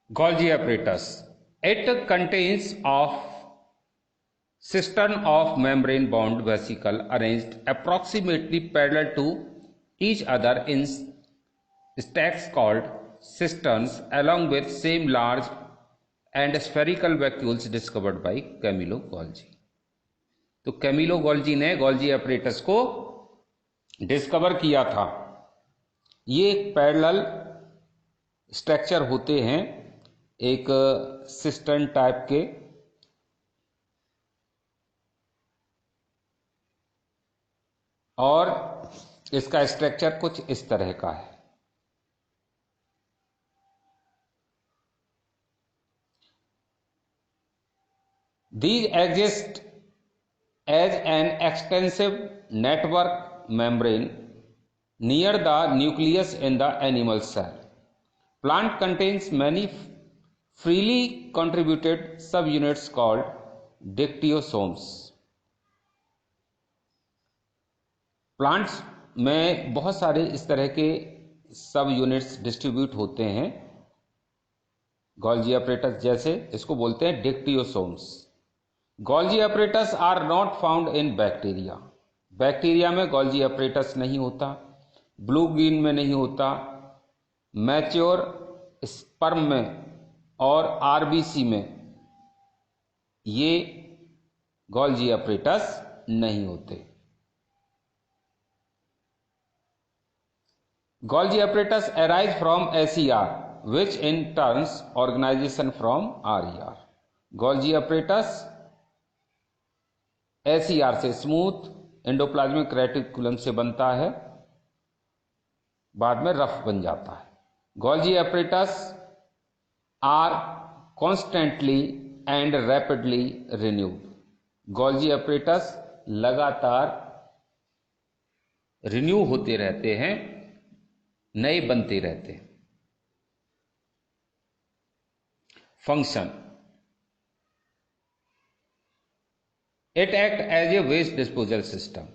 Golgi apparatus. It contains of cistern of membrane bound vesicle arranged approximately parallel to each other in stacks called cisterns along with same large and spherical vacuoles discovered by Camillo Golgi. तो Camillo Golgi ने Golgi apparatus को discover किया था। ये एक parallel structure होते हैं एक सिस्टर्न टाइप के, और इसका स्ट्रक्चर कुछ इस तरह का है। These exist as an extensive network membrane near the nucleus in the animal cell. Plant contains many freely contributed subunits called dictyosomes. Plants में बहुत सारे इस तरह के सब यूनिट्स डिस्ट्रीब्यूट होते हैं गोल्जी apparatus जैसे, इसको बोलते हैं dictyosomes. Golgi apparatus are not found in bacteria. Bacteria में गोल्जी apparatus नहीं होता, ब्लू ग्रीन में नहीं होता, मैच्योर स्पर्म में और आरबीसी में ये गोल्जी apparatus नहीं होते। Golgi apparatus arise from ACR, which in turn organization from RER. Golgi apparatus ACR से स्मूथ एंडोप्लाज्मिक रेटिकुलम से बनता है, बाद में रफ बन जाता है। Golgi apparatus are constantly and rapidly renewed. Golgi apparatus लगातार रिन्यू होते रहते हैं, नए बनते रहते हैं। Function, it act as a waste disposal system.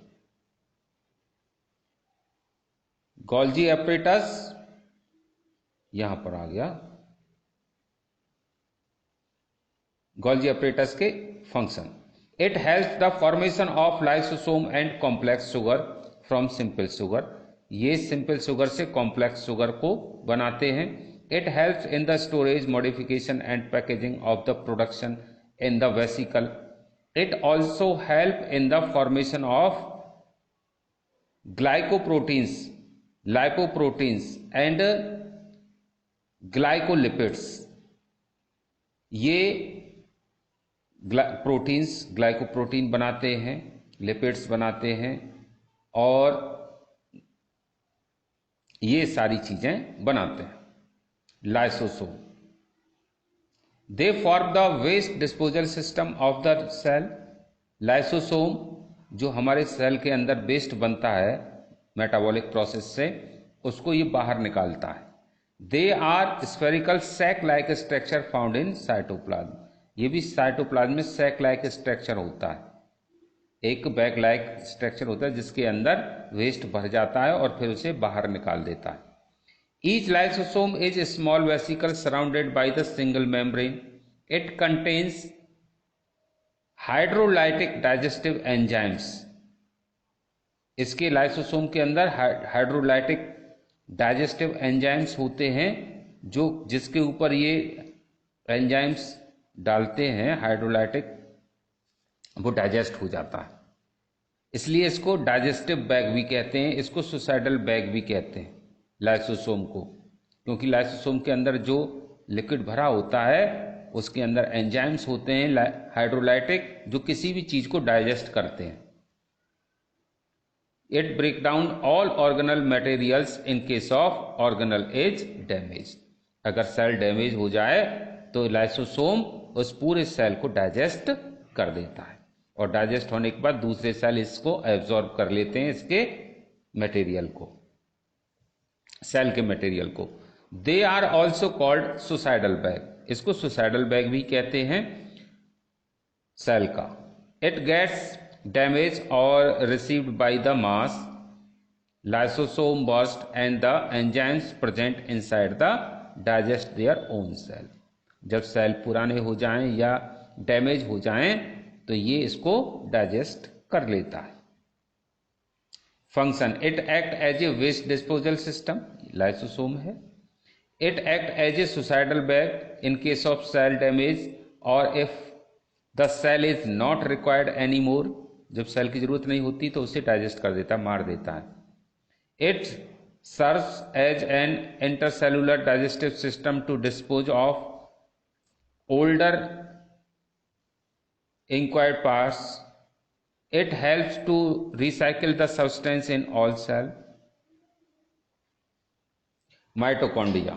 Golgi apparatus यहां पर आ गया। गोल्जी apparatus के function, it helps the formation of lysosome and complex sugar from simple sugar. ये सिंपल शुगर से कॉम्प्लेक्स शुगर को बनाते हैं। It helps in the storage, modification and packaging of the production in the vesicle. It also help in the formation of glycoproteins, lipoproteins and glycolipids. ये proteins glycoprotein बनाते हैं, lipids बनाते हैं, और ये सारी चीजें बनाते हैं lysosome. They form the waste disposal system of the cell. Lysosome जो हमारे सेल के अंदर वेस्ट बनता है मेटाबॉलिक प्रोसेस से, उसको ये बाहर निकालता है। They are spherical sac like structure found in cytoplasm. ये भी साइटोप्लाज्म में सैक लाइक स्ट्रक्चर होता है, एक बैग लाइक स्ट्रक्चर होता है जिसके अंदर वेस्ट भर जाता है और फिर उसे बाहर निकाल देता है। Each lysosome is a small vesicle surrounded by the single membrane. It contains hydrolytic digestive enzymes. इसके लाइसोसोम के अंदर हाइड्रोलाइटिक डाइजेस्टिव एंजाइम्स होते हैं, जो जिसके ऊपर ये एंजाइम्स डालते हैं हाइड्रोलाइटिक, वो डाइजेस्ट हो जाता है। इसलिए इसको डाइजेस्टिव बैग भी कहते हैं, इसको सुसाइडल बैग भी कहते हैं लाइसोसोम को, क्योंकि लाइसोसोम के अंदर जो लिक्विड भरा होता है उसके अंदर एंजाइम्स होते हैं हाइड्रोलाइटिक, जो किसी भी चीज को डाइजेस्ट करते हैं। It break down all organelle materials in case of organelle as damage. अगर सेल डैमेज हो जाए तो लाइसोसोम उस पूरे सेल को डाइजेस्ट कर देता है, और डाइजेस्ट होने के बाद दूसरे सेल इसको एब्जॉर्ब कर लेते हैं, इसके मटेरियल को, सेल के मटेरियल को। They are also called suicidal bag. इसको सुसाइडल बैग भी कहते हैं सेल का। इट गेट्स डैमेज और received by the mass lysosome burst and the enzymes present inside the digest their own cell. जब सेल पुराने हो जाएं या डैमेज हो जाएं तो ये इसको डाइजेस्ट कर लेता है। Function, it act as a waste disposal system, lysosome है। It act as a suicidal bag in case of cell damage और if the cell is not required any more, जब सेल की जरूरत नहीं होती तो उसे डाइजेस्ट कर देता, मार देता है। It serves as an intercellular digestive system to dispose of older inquired parts. It helps to recycle the substance in all cell. Mitochondria,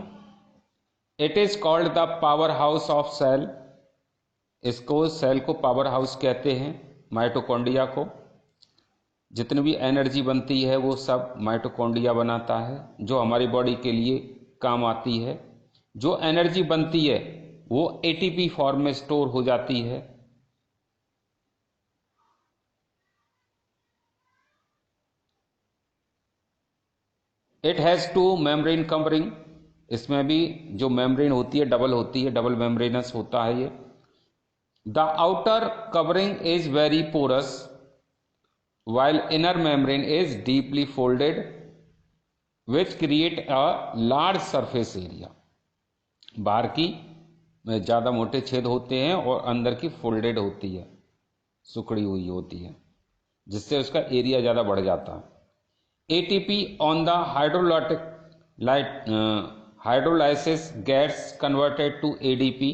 it is called the powerhouse of cell. इसको cell को power house कहते हैं, mitochondria को। जितनी भी energy बनती है वो सब माइटोकॉन्ड्रिया बनाता है, जो हमारी बॉडी के लिए काम आती है। जो एनर्जी बनती है वो एटीपी फॉर्म में स्टोर हो जाती है। It has two membrane covering, इसमें भी जो मेम्ब्रेन होती है डबल होती है, डबल मेम्ब्रेनस होता है ये। The outer covering is very porous while inner membrane is deeply folded which create a large surface area. बाहर की में ज़्यादा मोटे छेद होते हैं और अंदर की फोल्डेड होती है, सुकड़ी हुई होती है, जिससे उसका एरिया ज़्यादा बढ़ जाता है। ATP on the hydrolysis gets converted to ADP.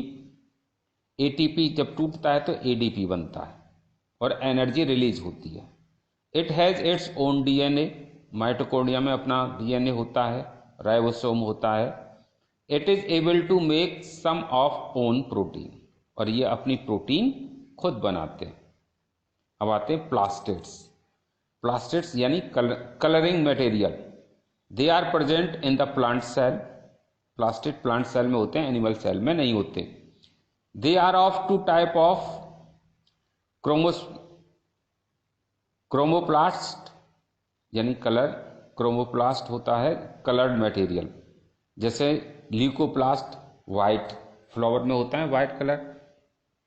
ATP जब टूटता है तो एडीपी बनता है और एनर्जी रिलीज होती है। It has its own DNA, mitochondria में अपना डीएनए होता है, राइबोसोम होता है। It is able to make some of own protein, और ये अपनी प्रोटीन खुद बनाते हैं। अब आते हैं प्लास्टिड्स। प्लास्टिड्स यानी colouring material, they are present in the plant cell. Plastid plant cell में होते हैं, एनिमल सेल में नहीं होते। They are of two type of chromoplast यानी कलर, क्रोमोप्लास्ट होता है कलर्ड मटेरियल, जैसे ल्यूकोप्लास्ट वाइट, फ्लावर में होता है वाइट कलर,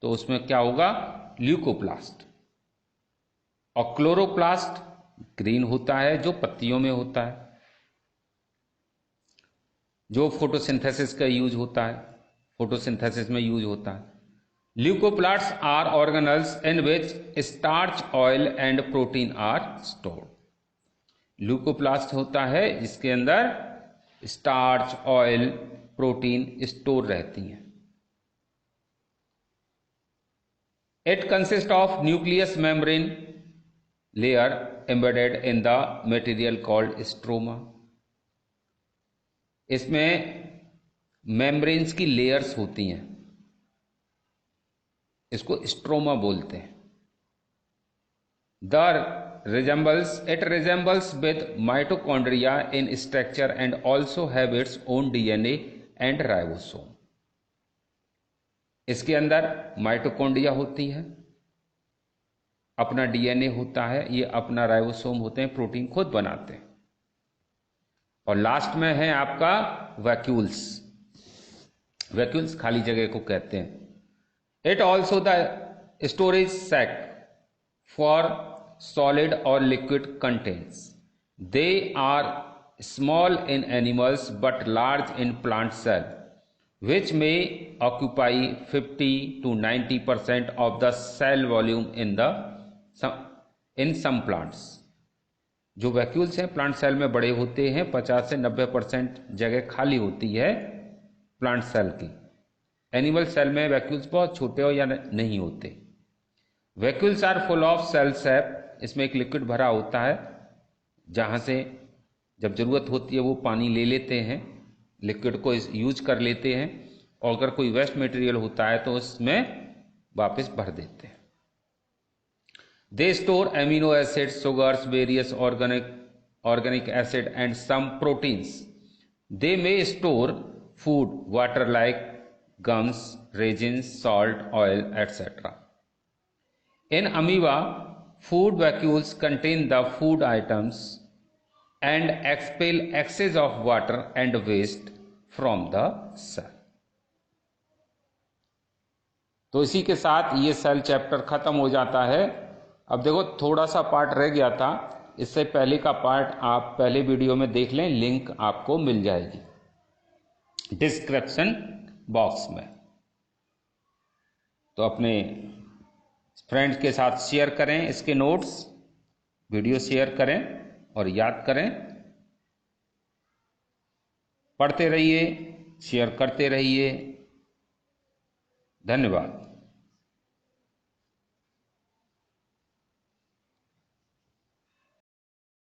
तो उसमें क्या होगा ल्यूकोप्लास्ट। और क्लोरोप्लास्ट ग्रीन होता है, जो पत्तियों में होता है, जो फोटोसिंथेसिस का यूज होता है, फोटोसिंथेसिस में यूज होता है। Leucoplasts are organelles in which starch, oil and protein are stored. Leucoplast होता है जिसके अंदर स्टार्च, ऑयल, प्रोटीन स्टोर रहती हैं। It consist of nucleus membrane layer embedded in the material called stroma. इसमें मेम्ब्रेन्स की लेयर्स होती हैं, इसको स्ट्रोमा बोलते हैं। It resembles with mitochondria in structure and also have its own DNA and ribosome. इसके अंदर माइटोकॉन्ड्रिया होती है, अपना डीएनए होता है, ये अपना राइबोसोम होते हैं, प्रोटीन खुद बनाते हैं। और लास्ट में है आपका वैक्यूल्स। वैक्यूल्स खाली जगह को कहते हैं। It also the storage sac for solid or liquid contents. They are small in animals but large in plant cell, which may occupy 50 to 90% of the cell volume in some plants. जो vacuoles हैं plant cell में बड़े होते हैं, 50 से 90% जगह खाली होती है प्लांट सेल की। एनिमल सेल में वैक्यूल्स बहुत छोटे हो या नहीं होते। Vacuoles are full of cell sap, इसमें एक लिक्विड भरा होता है, जहाँ से जब जरूरत होती है वो पानी ले लेते हैं, लिक्विड को यूज कर लेते हैं, और अगर कोई वेस्ट मटेरियल होता है तो उसमें वापस भर देते हैं। They store amino acids, sugars, various organic acid and some proteins. They may store food, water like gums, resins, salt, oil, etc. In amoeba, food vacuoles contain the food items and expel excess of water and waste from the cell. तो इसी के साथ ये cell chapter खत्म हो जाता है। अब देखो थोड़ा सा पार्ट रह गया था, इससे पहले का पार्ट आप पहले वीडियो में देख लें, लिंक आपको मिल जाएगी डिस्क्रिप्शन बॉक्स में। तो अपने फ्रेंड्स के साथ शेयर करें इसके नोट्स, वीडियो शेयर करें और याद करें। पढ़ते रहिए, शेयर करते रहिए। धन्यवाद।